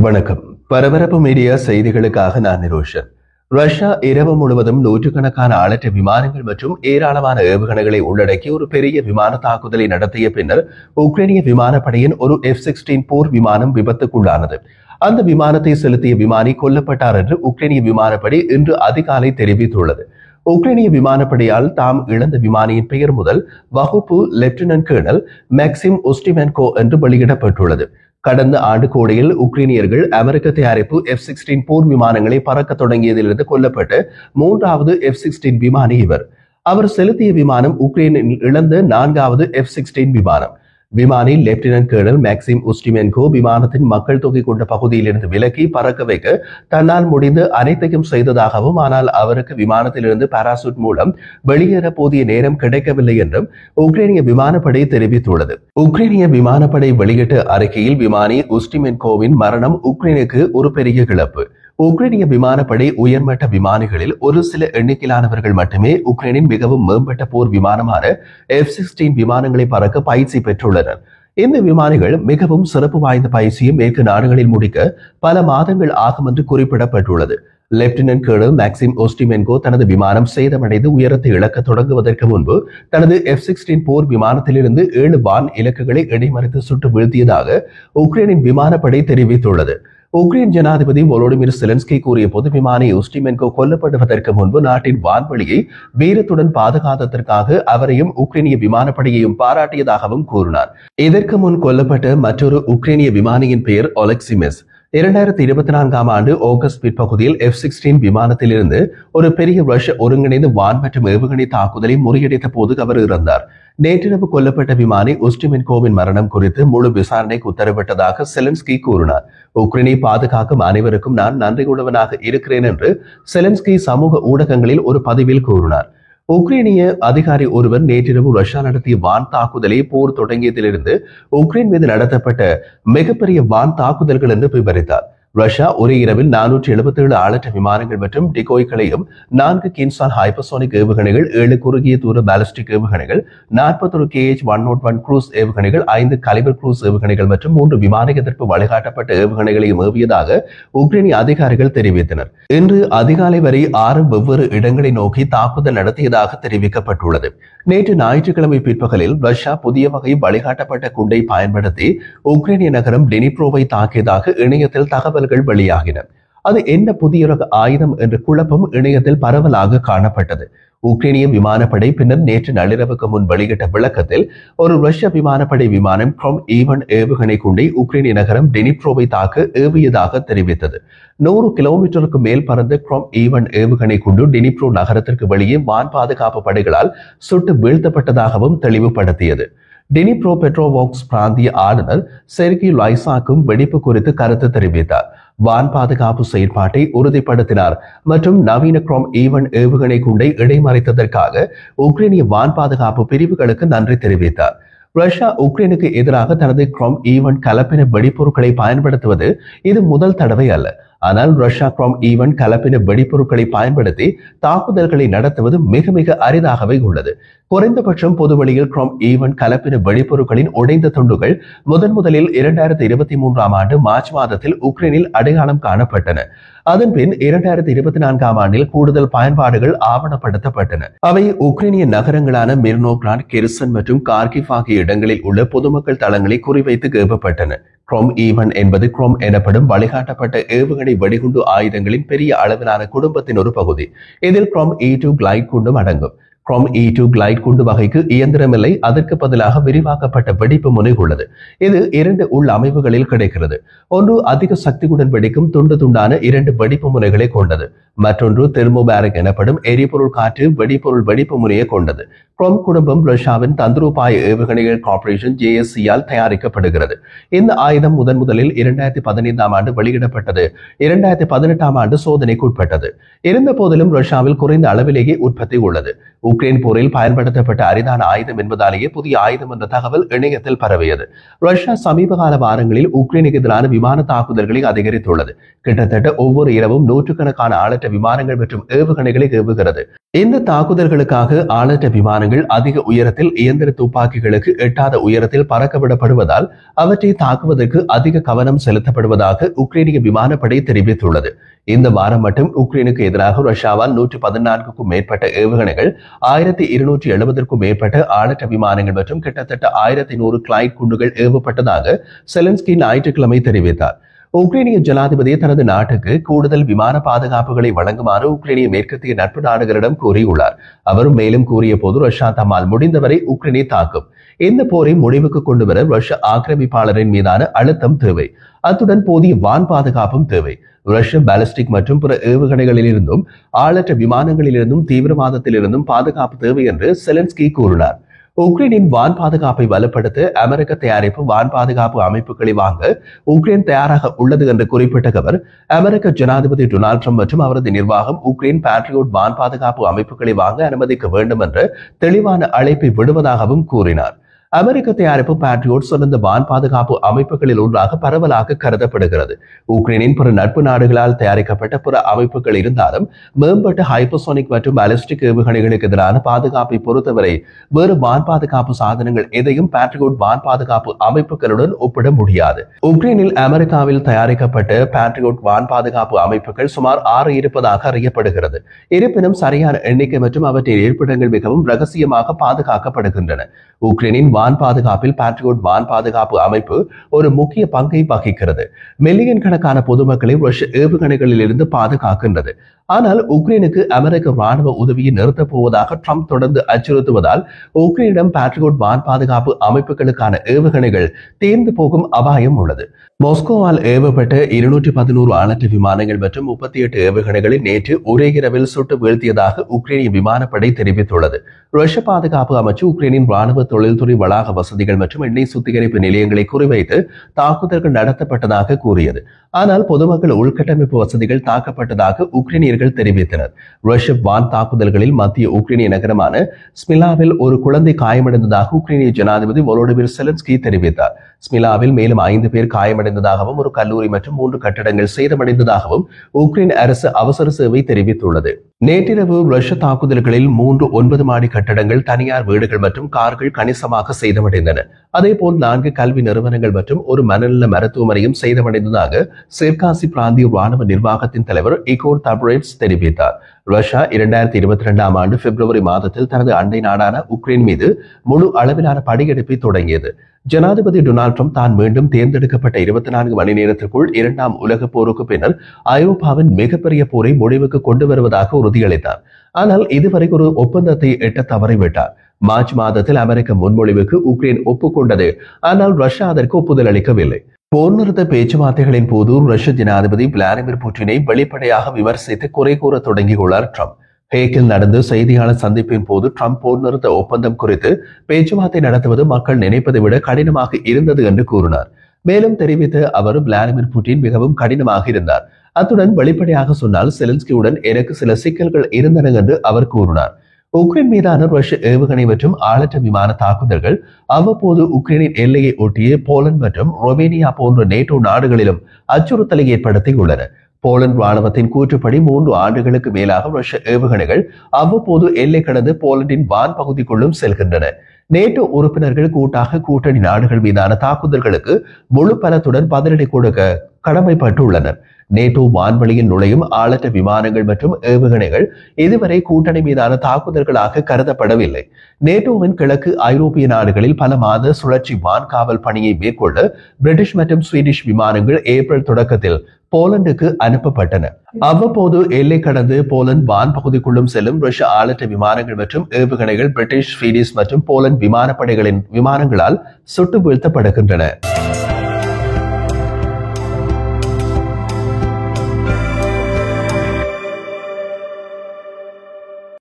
வணக்கம். பரபரப்பு மீடியா செய்திகளுக்காக நான் நிரோஷன். ரஷ்யா இரவு முழுவதும் நூற்றுக்கணக்கான ஆளற்ற விமானங்கள் மற்றும் ஏராளமான ஏவுகணைகளை உள்ளடக்கி ஒரு பெரிய விமான தாக்குதலை நடத்திய பின்னர் உக்ரைனிய விமானப்படையின் ஒரு F-16 போர் விமானம் விபத்துக்குள்ளானது. அந்த விமானத்தை செலுத்திய விமானி கொல்லப்பட்டார் என்று உக்ரைனிய விமானப்படை இன்று அதிகாலை தெரிவித்துள்ளது. உக்ரைனிய விமானப்படையால் தாம் இழந்த விமானியின் பெயர் முதல் வகுப்பு லெப்டினன்ட் கர்னல் மேக்சிம் உஸ்டிமென்கோ என்று வெளியிடப்பட்டுள்ளது. கடந்த ஆண்டு கோடையில் உக்ரைனியர்கள் அமெரிக்க தயாரிப்பு F-16 போர் விமானங்களை பறக்க தொடங்கியதிலிருந்து கொல்லப்பட்ட மூன்றாவது F-16 விமானி இவர். அவர் செலுத்திய விமானம் உக்ரைனில் இழந்த நான்காவது F-16 விமானம். விமானி லெப்டினன்ட் கர்னல் மேக்சிம் உஸ்டிமென்கோ விமானத்தின் மக்கள் தொகை கொண்ட பகுதியிலிருந்து விலக்கி பறக்க வைக்க தன்னால் முடிந்த அனைத்தையும் செய்ததாகவும், ஆனால் அவருக்கு விமானத்திலிருந்து பாராசூட் மூலம் வெளியேற போதிய நேரம் கிடைக்கவில்லை என்றும் உக்ரைனிய விமானப்படை தெரிவித்துள்ளது. உக்ரைனிய விமானப்படை வெளியிட்ட அறிக்கையில் விமானி உஸ்டிமென்கோவின் மரணம் உக்ரைனுக்கு ஒரு பெரிய இழப்பு. உக்ரைனிய விமானப்படை உயர்மட்ட விமானிகளில் ஒரு சில எண்ணிக்கையிலானவர்கள் மட்டுமே உக்ரைனின் மிகவும் மேம்பட்ட போர் விமானமான F-16 விமானங்களை பறக்க பயிற்சி பெற்றுள்ளனர். இந்த விமானிகள் மிகவும் சிறப்பு வாய்ந்த பயிற்சியை மேற்கு நாடுகளில் முடிக்க பல மாதங்கள் ஆகும் என்று குறிப்பிடப்பட்டுள்ளது. லெப்டினன்ட் கர்னல் மேக்சிம் உஸ்டிமென்கோ தனது விமானம் சேதமடைந்து உயரத்தை இழக்க தொடங்குவதற்கு முன்பு தனது F-16 போர் விமானத்திலிருந்து 7 வான் இலக்குகளை இடைமறித்து சுட்டு வீழ்த்தியதாக உக்ரைனின் விமானப்படை தெரிவித்துள்ளது. உக்ரைன் ஜனாதிபதி வோலோடிமிர் செலன்ஸ்கி கூறிய போது விமானி உஸ்டிமென்கோ கொல்லப்படுவதற்கு முன்பு நாட்டின் வான்வெளியை வீரத்துடன் பாதுகாத்ததற்காக அவரையும் உக்ரைனிய விமானப்படையையும் பாராட்டியதாகவும் கூறினார். இதற்கு முன் கொல்லப்பட்ட மற்றொரு உக்ரைனிய விமானியின் பெயர் ஒலெக்சிமெஸ். 2024ஆம் ஆண்டு ஆகஸ்ட் பிற்பகுதியில் F-16 விமானத்திலிருந்து ஒரு பெரிய ரஷ்ய ஒருங்கிணைந்த வான் மற்றும் ஏவுகணை தாக்குதலை முறியடித்த போது அவர் இறந்தார். நேற்றிரவு கொல்லப்பட்ட விமானி உஸ்டிமென்கோவின் மரணம் குறித்து முழு விசாரணைக்கு உத்தரவிட்டதாக செலன்ஸ்கி கூறினார். உக்ரைனை பாதுகாக்கும் அனைவருக்கும் நான் நன்றியுள்ளவனாக இருக்கிறேன் என்று செலன்ஸ்கி சமூக ஊடகங்களில் ஒரு பதிவில் கூறினார். உக்ரைனிய அதிகாரி ஒருவர் நேற்றிரவு ரஷ்யா நடத்திய வான் தாக்குதலை போர் தொடங்கியதிலிருந்து உக்ரைன் மீது நடத்தப்பட்ட மிகப்பெரிய வான் தாக்குதல்கள் என்று விவரித்தார். ரஷ்யா ஒரே இரவில் 477 ஆளற்ற விமானங்கள் மற்றும் டிகோய்களையும் 4 கின்சான் ஹைப்பர்சோனிக் ஏவுகணைகள், 7 குறுகிய தூர பாலிஸ்டிக் ஏவுகணைகள், 41 KH-101 குரூஸ் ஏவுகணைகள், 5 கலிபர் குரூஸ் ஏவுகணைகள் மற்றும் 3 விமான எதிர்ப்பு வழிகாட்டப்பட்ட ஏவுகணைகளையும் ஏவியதாக உக்ரைனிய அதிகாரிகள் தெரிவித்தனர். இன்று அதிகாலை வரை 6 வெவ்வேறு இடங்களை நோக்கி தாக்குதல் நடத்தியதாக தெரிவிக்கப்பட்டுள்ளது. நேற்று ஞாயிற்றுக்கிழமை பிற்பகலில் ரஷ்யா புதிய வகை வழிகாட்டப்பட்ட குண்டை பயன்படுத்தி உக்ரைனிய நகரம் டெனிப்ரோவை தாக்கியதாக இணையத்தில் தகவல்கள் வெளியாகின. அது என்ன புதிய ரக ஆயுதம் என்ற குழப்பம் இணையத்தில் பரவலாக காணப்பட்டது. உக்ரைனிய விமானப்படை பின்னர் நேற்று நள்ளிரவுக்கு முன் வெளியிட்ட விளக்கத்தில் ஒரு ரஷ்ய விமானப்படை விமானம் Crom-E1 ஏவுகணை குண்டை உக்ரைனிய நகரம் டெனிப்ரோவை தாக்க ஏவியதாக தெரிவித்தது. 100 கிலோமீட்டருக்கு மேல் பறந்த Crom-E1 ஏவுகணை குண்டு டெனிப்ரோ நகரத்திற்கு வெளியே வான் பாதுகாப்பு படைகளால் சுட்டு வீழ்த்தப்பட்டதாகவும் தெளிவுபடுத்தியது. டெனிப்ரோ பெட்ரோவாக்ஸ் பிராந்திய ஆளுநர் செர்கி லைசாக்கும் வெடிப்பு குறித்து கருத்து தெரிவித்தார். வான் பாதுகாப்பு செயற்பாட்டை உறுதிப்படுத்தினார் மற்றும் நவீன Crom-E1 ஏவுகணை குண்டை இடைமறித்ததற்காக உக்ரைனிய வான் பாதுகாப்பு பிரிவுகளுக்கு நன்றி தெரிவித்தார். ரஷ்யா உக்ரைனுக்கு எதிராக தனது Crom-E1 கலப்பின வெடிப்பொருட்களை பயன்படுத்துவது இது முதல் தடவை அல்ல. ஆனால் ரஷ்யா Crom-E1 கலப்பின வெடிப்பொருட்களை பயன்படுத்தி தாக்குதல்களை நடத்துவது மிக மிக அரிதாகவே உள்ளது. குறைந்தபட்சம் பொதுவெளியில் Crom-E1 கலப்பின வெடிப்பொருட்களின் உடைந்த துண்டுகள் முதலில் 2023ஆம் ஆண்டு மார்ச் மாதத்தில் உக்ரைனில் அடையாளம் காணப்பட்டன. அதன் பின் 2024ஆம் ஆண்டில் கூடுதல் பயன்பாடுகள் ஆவணப்படுத்தப்பட்டன. அவை உக்ரைனிய நகரங்களான மிர்னோகிராட், கெர்சன் மற்றும் கார்கிவ் ஆகிய இடங்களில் உள்ள பொதுமக்கள் தளங்களை குறிவைத்து ஏவப்பட்டன. Crom-E1 என்பது Crom எனப்படும் வழிகாட்டப்பட்ட ஏவுகணை வெடிகுண்டு ஆயுதங்களின் பெரிய அளவிலான குடும்பத்தின் ஒரு பகுதி. இதில் Crom-E2 கிளைட் குண்டும் அடங்கும். Crom-E2 கிளைட் குண்டு வகைக்கு இயந்திரமில்லை, அதற்கு பதிலாக விரிவாக்கப்பட்ட வெடிப்பு முனை உள்ளது. இது 2 உள் அமைவுகளில் கிடைக்கிறது. ஒன்று அதிக சக்தியுடன் வெடிக்கும் துண்டு துண்டான 2 வெடிப்பு முனைகளை கொண்டது. மற்றொன்று தெர்மோபாரிக் எனப்படும் எரிபொருள் காற்று வெடிப்பொருள் வெடிப்பு முனையை கொண்டது. Crom குடும்பம் ரஷ்யாவின் தந்திரோபாய ஏவுகணைகள் கார்ப்பரேஷன் JSC-யால் தயாரிக்கப்படுகிறது. இந்த ஆயுதம் முதலில் 2015ஆம் ஆண்டு வெளியிடப்பட்டது. 2018ஆம் ஆண்டு சோதனைக்கு உட்பட்டது. இருந்த போதிலும் ரஷ்யாவில் குறைந்த அளவிலேயே உற்பத்தி உள்ளது. உக்ரைன் போரில் பயன்படுத்தப்பட்ட அரிதான ஆயுதம் என்பதாலேயே புதிய ஆயுதம் என்ற தகவல் இணையத்தில் பரவியது. ரஷ்யா சமீப கால வாரங்களில் உக்ரைனுக்கு எதிரான விமான தாக்குதல்களை அதிகரித்துள்ளது. கிட்டத்தட்ட ஒவ்வொரு இரவும் நூற்றுக்கணக்கான ஆளற்ற விமானங்கள் மற்றும் ஏவுகணைகளை ஏவுகிறது. இந்த தாக்குதல்களுக்காக ஆளற்ற விமானங்கள் அதிக உயரத்தில் இயந்திர துப்பாக்கிகளுக்கு எட்டாத உயரத்தில் பறக்கவிடப்படுவதால் அவற்றை தாக்குவதற்கு அதிக கவனம் செலுத்தப்படுவதாக உக்ரைனிய விமானப்படை தெரிவித்துள்ளது. இந்த வாரம் மட்டும் உக்ரைனுக்கு எதிராக ரஷ்யாவால் 114க்கும் மேற்பட்ட ஏவுகணைகள், 1270க்கும் மேற்பட்ட ஆளற்ற விமானங்கள் மற்றும் கிட்டத்தட்ட 1100 கிளைட் குண்டுகள் ஏவப்பட்டதாக செலன்ஸ்கி ஞாயிற்றுக்கிழமை தெரிவித்தார். உக்ரைனிய ஜனாதிபதி தனது நாட்டுக்கு கூடுதல் விமான பாதுகாப்புகளை வழங்குமாறு உக்ரைனிய மேற்கத்திய நட்பு நாடுகளிடம் கூறியுள்ளார். அவர் மேலும் கூறிய போது, ரஷ்யா தம்மால் முடிந்தவரை உக்ரைனை தாக்கும். இந்த போரை முடிவுக்கு கொண்டுவர ரஷ்ய ஆக்கிரமிப்பாளரின் மீதான அழுத்தம் தேவை. அத்துடன் போதிய வான் பாதுகாப்பும் தேவை. ரஷ்ய பாலிஸ்டிக் மற்றும் பிற ஏவுகணைகளிலிருந்தும் ஆளற்ற விமானங்களிலிருந்தும் தீவிரவாதத்திலிருந்தும் பாதுகாப்பு தேவை என்று செலன்ஸ்கி கூறினார். உக்ரைனின் வான் பாதுகாப்பை வலுப்படுத்த அமெரிக்க தயாரிப்பு வான் பாதுகாப்பு அமைப்புகளை வாங்க உக்ரைன் தயாராக உள்ளது என்று குறிப்பிட்ட அவர், அமெரிக்க ஜனாதிபதி டொனால்ட் ட்ரம்ப் மற்றும் அவரது நிர்வாகம் உக்ரைன் பேட்ரியோட் வான் பாதுகாப்பு அமைப்புகளை வாங்க அனுமதிக்க வேண்டும் என்ற தெளிவான அழைப்பை விடுவதாகவும் கூறினார். அமெரிக்க தயாரிப்பு பேட்ரியோட் சிறந்த வான் பாதுகாப்பு அமைப்புகளில் ஒன்றாக பரவலாக கருதப்படுகிறது. உக்ரைனின் பிற நட்பு நாடுகளால் தயாரிக்கப்பட்ட பிற அமைப்புகள் இருந்தாலும் மேம்பட்ட ஹைப்பர்சோனிக் மற்றும் பாலிஸ்டிக் ஏவுகணைகளுக்கு எதிரான பாதுகாப்பை பொறுத்தவரை வேறு வான் பாதுகாப்பு சாதனங்கள் எதையும் பேட்ரியோட் வான் பாதுகாப்பு அமைப்புகளுடன் ஒப்பிட முடியாது. உக்ரைனில் அமெரிக்காவில் தயாரிக்கப்பட்ட பேட்ரியோட் வான் பாதுகாப்பு அமைப்புகள் சுமார் 6 இருப்பதாக அறியப்படுகிறது. இருப்பினும் சரியான எண்ணிக்கை மற்றும் அவற்றின் இருப்பிடங்கள் மிகவும் ரகசியமாக பாதுகாக்கப்படுகின்றன. உக்ரைனின் வான் பாதுகாப்பில் பேட்ரியோட் வான் பாதுகாப்பு அமைப்பு ஒரு முக்கிய பங்கை வகிக்கிறது. மில்லியன் கணக்கான பொதுமக்களை ரஷ்ய ஏவுகணைகளில் இருந்து பாதுகாக்கின்றது. ஆனால் உக்ரைனுக்கு அமெரிக்க ராணுவ உதவியை நிறுத்தப் போவதாக ட்ரம்ப் தொடர்ந்து அச்சுறுத்துவதால் உக்ரைனிடம் பேட்ரியோட் வான் பாதுகாப்பு அமைப்புகளுக்கான ஏவுகணைகள் தேர்ந்து போகும் அபாயம் உள்ளது. மாஸ்கோவால் ஏவப்பட்ட 211 ஆளற்ற விமானங்கள் மற்றும் 38 ஏவுகணைகளை நேற்று ஒரே இரவில் சுட்டு வீழ்த்தியதாக உக்ரைனிய விமானப்படை தெரிவித்துள்ளது. ரஷ்ய பாதுகாப்பு அமைச்சு உக்ரைனின் ராணுவ தொழில்துறை வளாக வசதிகள் மற்றும் எண்ணெய் சுத்திகரிப்பு நிலையங்களை குறிவைத்து தாக்குதல்கள் நடத்தப்பட்டதாக கூறியது. ஆனால் பொதுமக்கள் உள்கட்டமைப்பு வசதிகள் தாக்கப்பட்டதாக உக்ரைனியர்கள் தெரிவித்தனர். ரஷ்ய வான் தாக்குதல்களில் மத்திய உக்ரைனிய நகரமான ஸ்மிலாவில் ஒரு குழந்தை காயமடைந்ததாக உக்ரைனிய ஜனாதிபதி வோலோடிமிர் செலன்ஸ்கி தெரிவித்தார். ஸ்மிலாவில் மேலும் 5 பேர் காயமடைந்ததாகவும் ஒரு கல்லூரி மற்றும் 3 கட்டடங்கள் சேதமடைந்ததாகவும் உக்ரைன் அரசு அவசர சேவை தெரிவித்துள்ளது. நேற்றிரவு ரஷ்ய தாக்குதல்களில் 3 9 மாடி கட்டடங்கள், தனியார் வீடுகள் மற்றும் கார்கள் கணிசமாக சேதமடைந்தன. அதேபோல் 4 கல்வி நிறுவனங்கள் மற்றும் ஒரு மனநல மருத்துவமனையும் சேதமடைந்ததாக சிர்காசி பிராந்திய ராணுவ நிர்வாகத்தின் தலைவர் இகோர் தபரேட்ஸ் தெரிவித்தார். ரஷ்யா 2022ஆம் ஆண்டு பிப்ரவரி மாதத்தில் தனது அண்டை நாடான உக்ரைன் மீது முழு அளவிலான படையெடுப்பை தொடங்கியது. ஜனாதிபதி டொனால்ட் ட்ரம்ப் தான் மீண்டும் தேர்ந்தெடுக்கப்பட்ட 24 மணி நேரத்திற்குள் 2ஆம் உலக போருக்கு பின்னர் ஐரோப்பாவின் மிகப்பெரிய போரை முடிவுக்கு கொண்டு வருவதாக உறுதியளித்தார். ஆனால் இதுவரை ஒரு ஒப்பந்தத்தை எட்ட தவறிவிட்டார். மார்ச் மாதத்தில் அமெரிக்க முன்மொழிவுக்கு உக்ரைன் ஒப்புக்கொண்டது. ஆனால் ரஷ்யா அதற்கு ஒப்புதல் அளிக்கவில்லை. போர் நிறுத்த பேச்சுவார்த்தைகளின் போது ரஷ்ய ஜனாதிபதி விளாடிமிர் புட்டினை வெளிப்படையாக விமர்சித்து குறை கூற தொடங்கியுள்ளார் ட்ரம்ப். ஹேக்கில் நடந்த செய்தியாளர் சந்திப்பின் போது ட்ரம்ப் போர் நிறுத்த ஒப்பந்தம் குறித்து பேச்சுவார்த்தை நடத்துவது மக்கள் நினைப்பதை விட கடினமாக இருந்தது என்று கூறினார். மேலும் தெரிவித்த அவர், விளாடிமிர் புட்டின் மிகவும் கடினமாக இருந்தார். அத்துடன் வெளிப்படையாக சொன்னால் செலன்ஸ்கியுடன் எனக்கு சில சிக்கல்கள் இருந்தன என்று அவர் கூறினார். உக்ரைன் மீதான ரஷ்ய ஏவுகணை மற்றும் ஆளற்ற விமான தாக்குதல்கள் அவ்வப்போது உக்ரைனின் எல்லையை ஒட்டிய போலந்து மற்றும் ரொமேனியா போன்ற நேட்டோ நாடுகளிலும் அச்சுறுத்தலை ஏற்படுத்தியுள்ளன. போலந்து ராணுவத்தின் கூற்றுப்படி 3 ஆண்டுகளுக்கு மேலாக ரஷ்ய ஏவுகணைகள் அவ்வப்போது எல்லை கடந்து போலந்தின் வான் பகுதிக்குள்ளும் செல்கின்றன. நேட்டோ உறுப்பினர்கள் கூட்டாக கூட்டணி நாடுகள் மீதான தாக்குதல்களுக்கு முழு பலத்துடன் பதிலடி கொடுக்க கடமைப்பட்டுள்ளனர். நேட்டோ வான்வெளியில் நுழையும் ஆளற்ற விமானங்கள் மற்றும் ஏவுகணைகள் இதுவரை கூட்டணி மீதான தாக்குதல்களாக கருதப்படவில்லை. நேட்டோவின் கிழக்கு ஐரோப்பிய நாடுகளில் பல மாத சுழற்சி வான்காவல் பணியை மேற்கொள்ள பிரிட்டிஷ் மற்றும் ஸ்வீடிஷ் விமானங்கள் ஏப்ரல் தொடக்கத்தில் போலந்துக்கு அனுப்பப்பட்டன. அவ்வப்போது எல்லை கடந்து போலந்து வான் பகுதிக்குள்ளும் செல்லும் ரஷ்ய ஆளற்ற விமானங்கள் மற்றும் ஏவுகணைகள் பிரிட்டிஷ், ஸ்வீடிஷ் மற்றும் போலந்து விமானப்படைகளின் விமானங்களால் சுட்டு வீழ்த்தப்படுகின்றன.